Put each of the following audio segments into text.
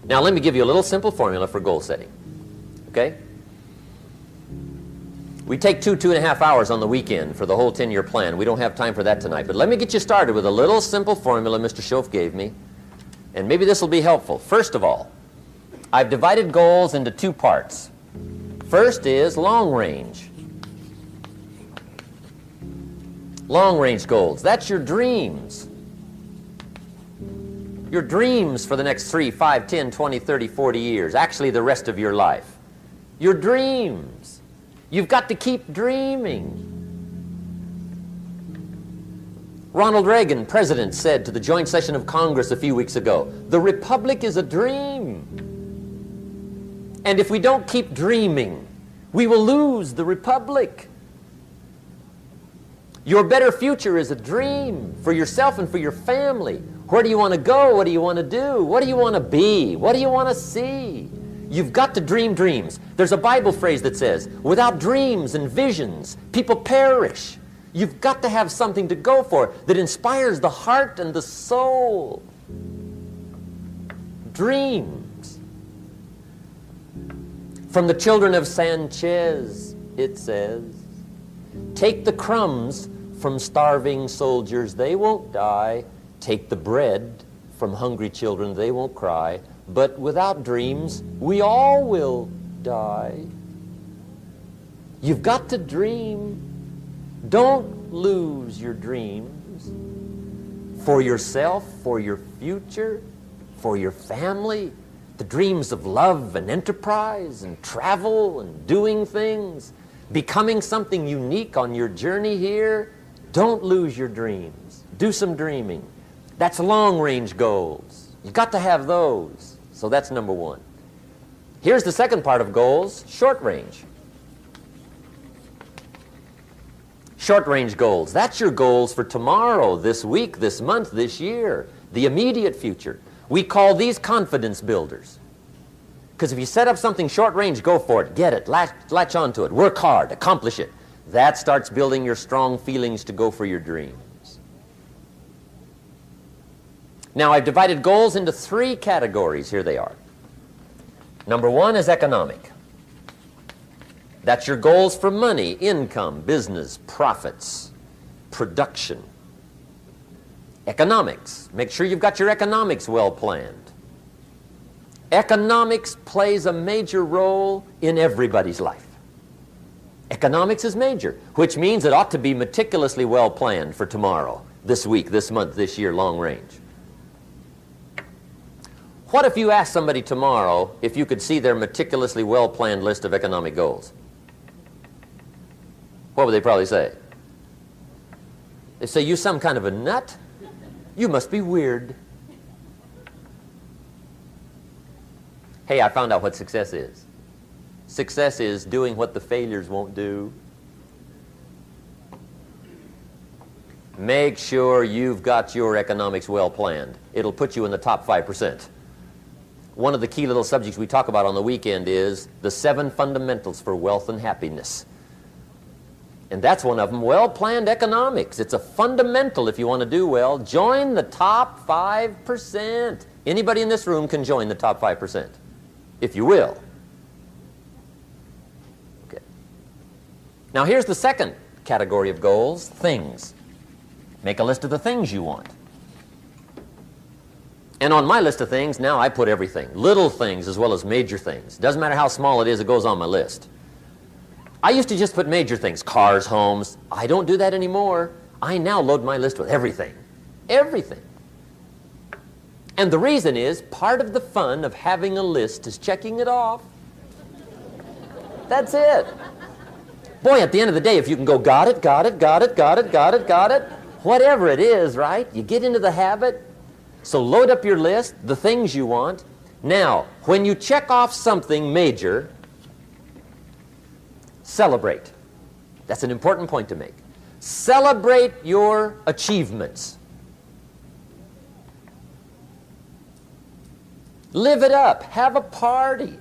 Now let me give you a little simple formula for goal setting. Okay? We take 2.5 hours on the weekend for the whole 10-year plan. We don't have time for that tonight. But let me get you started with a little simple formula Mr. Schoaf gave me. And maybe this will be helpful. First of all, I've divided goals into 2 parts. First is long range. Long range goals. That's your dreams. Your dreams for the next 3, 5, 10, 20, 30, 40 years. Actually, the rest of your life. Your dreams. You've got to keep dreaming. Ronald Reagan, president, said to the joint session of Congress a few weeks ago, "The Republic is a dream. And if we don't keep dreaming, we will lose the Republic." Your better future is a dream for yourself and for your family. Where do you want to go? What do you want to do? What do you want to be? What do you want to see? You've got to dream dreams. There's a Bible phrase that says, without dreams and visions, people perish. You've got to have something to go for that inspires the heart and the soul. Dreams. From the children of Sanchez, it says, take the crumbs from starving soldiers, they won't die. Take the bread from hungry children, they won't cry. But without dreams, we all will die. You've got to dream. Don't lose your dreams for yourself, for your future, for your family. The dreams of love and enterprise and travel and doing things, becoming something unique on your journey here. Don't lose your dreams. Do some dreaming. That's long-range goals. You've got to have those. So that's number 1. Here's the second part of goals, short range. Short range goals. That's your goals for tomorrow, this week, this month, this year, the immediate future. We call these confidence builders. Because if you set up something short range, go for it, get it, latch onto it, work hard, accomplish it. That starts building your strong feelings to go for your dreams. Now, I've divided goals into 3 categories. Here they are. Number 1 is economic. That's your goals for money, income, business, profits, production. Economics. Make sure you've got your economics well planned. Economics plays a major role in everybody's life. Economics is major, which means it ought to be meticulously well planned for tomorrow, this week, this month, this year, long range. What if you asked somebody tomorrow if you could see their meticulously well-planned list of economic goals? What would they probably say? They say, you some kind of a nut? You must be weird. Hey, I found out what success is. Success is doing what the failures won't do. Make sure you've got your economics well planned. It'll put you in the top 5%. One of the key little subjects we talk about on the weekend is the 7 fundamentals for wealth and happiness. And that's one of them, well-planned economics. It's a fundamental if you want to do well. Join the top 5%. Anybody in this room can join the top 5%, if you will. Okay. Now here's the second category of goals, things. Make a list of the things you want. And on my list of things, now I put everything. Little things as well as major things. Doesn't matter how small it is, it goes on my list. I used to just put major things, cars, homes. I don't do that anymore. I now load my list with everything. Everything. And the reason is, part of the fun of having a list is checking it off. That's it. Boy, at the end of the day, if you can go, got it, got it, got it, got it, got it, got it, whatever it is, right? You get into the habit. So load up your list, the things you want. Now, when you check off something major, celebrate. That's an important point to make. Celebrate your achievements. Live it up. Have a party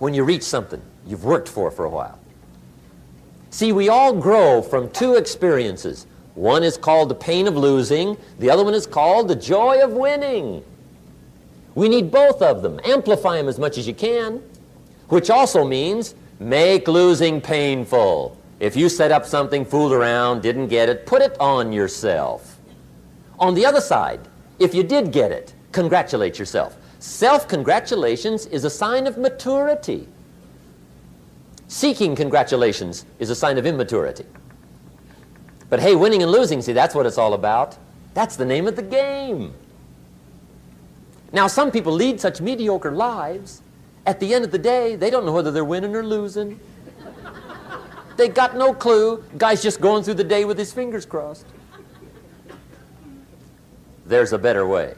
when you reach something you've worked for a while. See, we all grow from 2 experiences. One is called the pain of losing. The other one is called the joy of winning. We need both of them. Amplify them as much as you can, which also means make losing painful. If you set up something, fooled around, didn't get it, put it on yourself. On the other side, if you did get it, congratulate yourself. Self-congratulations is a sign of maturity. Seeking congratulations is a sign of immaturity. But hey, winning and losing, see, that's what it's all about. That's the name of the game. Now, some people lead such mediocre lives, at the end of the day, they don't know whether they're winning or losing. They got no clue. Guy's just going through the day with his fingers crossed. There's a better way.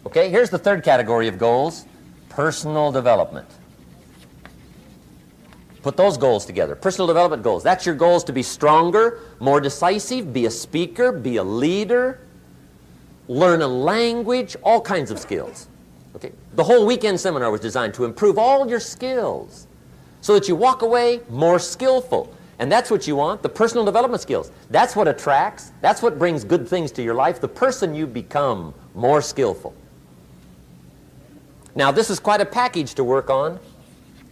Okay, here's the third category of goals, personal development. Put those goals together, personal development goals. That's your goals to be stronger, more decisive, be a speaker, be a leader, learn a language, all kinds of skills. Okay? The whole weekend seminar was designed to improve all your skills so that you walk away more skillful. And that's what you want, the personal development skills. That's what attracts, that's what brings good things to your life, the person you become more skillful. Now, this is quite a package to work on.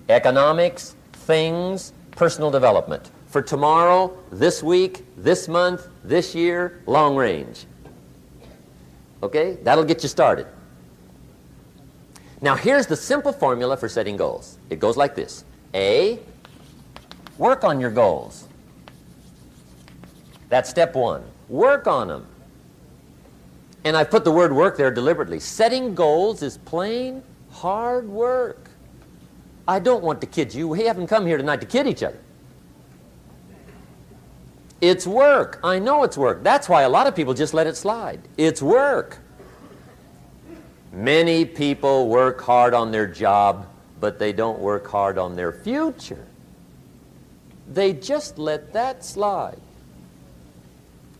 Economics, things, personal development. For tomorrow, this week, this month, this year, long range. Okay? That'll get you started. Now, here's the simple formula for setting goals. It goes like this. A, work on your goals. That's step one. Work on them. And I've put the word work there deliberately. Setting goals is plain hard work. I don't want to kid you. We haven't come here tonight to kid each other. It's work. I know it's work. That's why a lot of people just let it slide. It's work. Many people work hard on their job, but they don't work hard on their future. They just let that slide.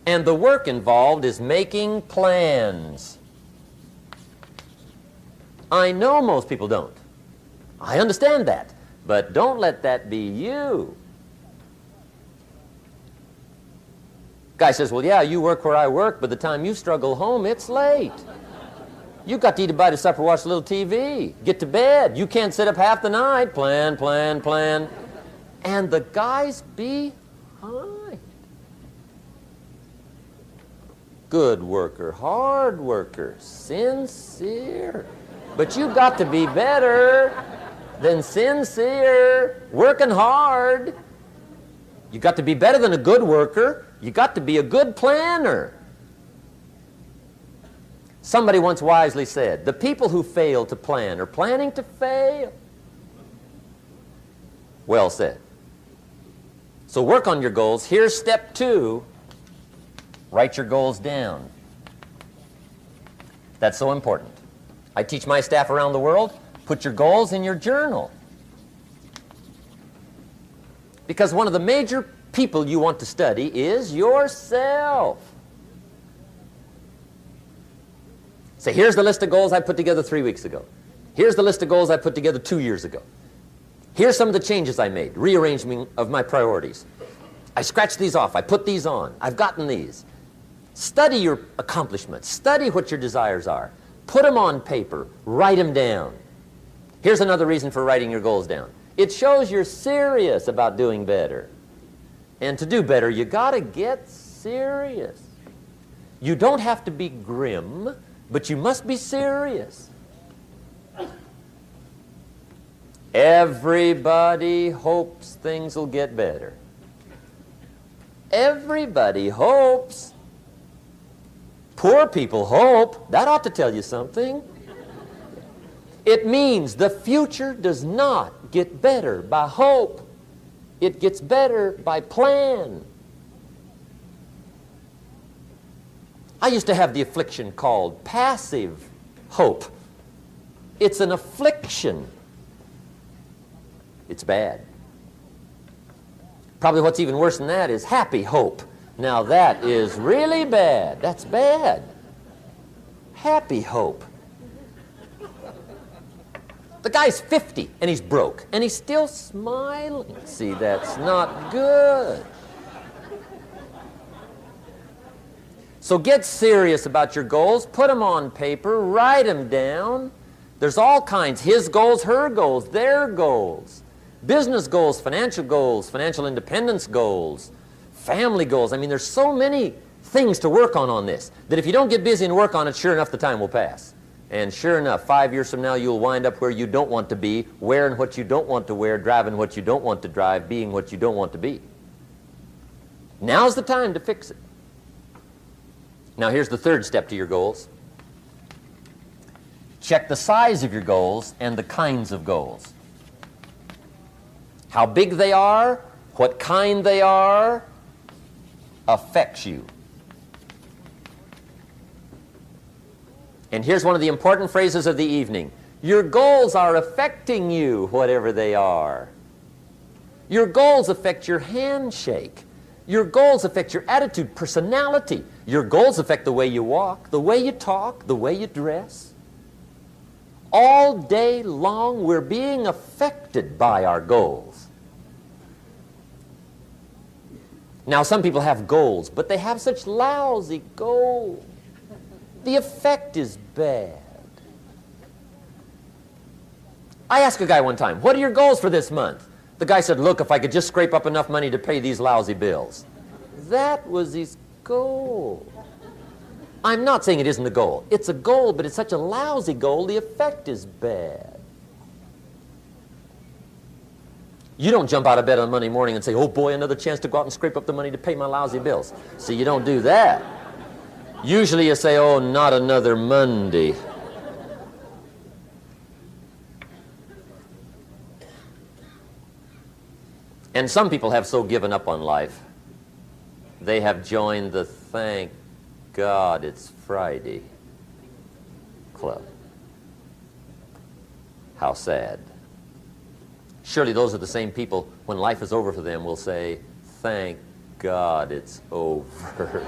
And the work involved is making plans. I know most people don't. I understand that. But don't let that be you. Guy says, well, yeah, you work where I work, but the time you struggle home, it's late. You've got to eat a bite of supper, watch a little TV, get to bed. You can't sit up half the night. Plan, plan, plan. And the guy's behind. Good worker, hard worker, sincere. But you've got to be better than sincere, working hard. You've got to be better than a good worker. You've got to be a good planner. Somebody once wisely said, the people who fail to plan are planning to fail. Well said. So work on your goals. Here's step two. Write your goals down. That's so important. I teach my staff around the world, put your goals in your journal. Because one of the major people you want to study is yourself. Say, here's the list of goals I put together 3 weeks ago. Here's the list of goals I put together 2 years ago. Here's some of the changes I made, rearrangement of my priorities. I scratched these off, I put these on, I've gotten these. Study your accomplishments, study what your desires are. Put them on paper, write them down. Here's another reason for writing your goals down. It shows you're serious about doing better. And to do better, you gotta get serious. You don't have to be grim, but you must be serious. Everybody hopes things will get better. Everybody hopes. Poor people hope. That ought to tell you something. It means the future does not get better by hope. It gets better by plan. I used to have the affliction called passive hope. It's an affliction. It's bad. Probably what's even worse than that is happy hope. Now that is really bad. That's bad. Happy hope. The guy's 50 and he's broke and he's still smiling. See, that's not good. So get serious about your goals. Put them on paper. Write them down. There's all kinds. His goals, her goals, their goals. Business goals, financial independence goals, family goals. I mean, there's so many things to work on this that if you don't get busy and work on it, sure enough, the time will pass. And sure enough, 5 years from now, you'll wind up where you don't want to be, wearing what you don't want to wear, driving what you don't want to drive, being what you don't want to be. Now's the time to fix it. Now, here's the third step to your goals. Check the size of your goals and the kinds of goals. How big they are, what kind they are, affects you. And here's one of the important phrases of the evening. Your goals are affecting you, whatever they are. Your goals affect your handshake. Your goals affect your attitude, personality. Your goals affect the way you walk, the way you talk, the way you dress. All day long, we're being affected by our goals. Now, some people have goals, but they have such lousy goals. The effect is bad. I asked a guy one time, what are your goals for this month? The guy said, look, if I could just scrape up enough money to pay these lousy bills. That was his goal. I'm not saying it isn't a goal. It's a goal, but it's such a lousy goal, the effect is bad. You don't jump out of bed on Monday morning and say, oh boy, another chance to go out and scrape up the money to pay my lousy bills. See, you don't do that. Usually you say, oh, not another Monday. And some people have so given up on life, they have joined the thank God it's Friday club. How sad. Surely those are the same people, when life is over for them, will say, thank God it's over.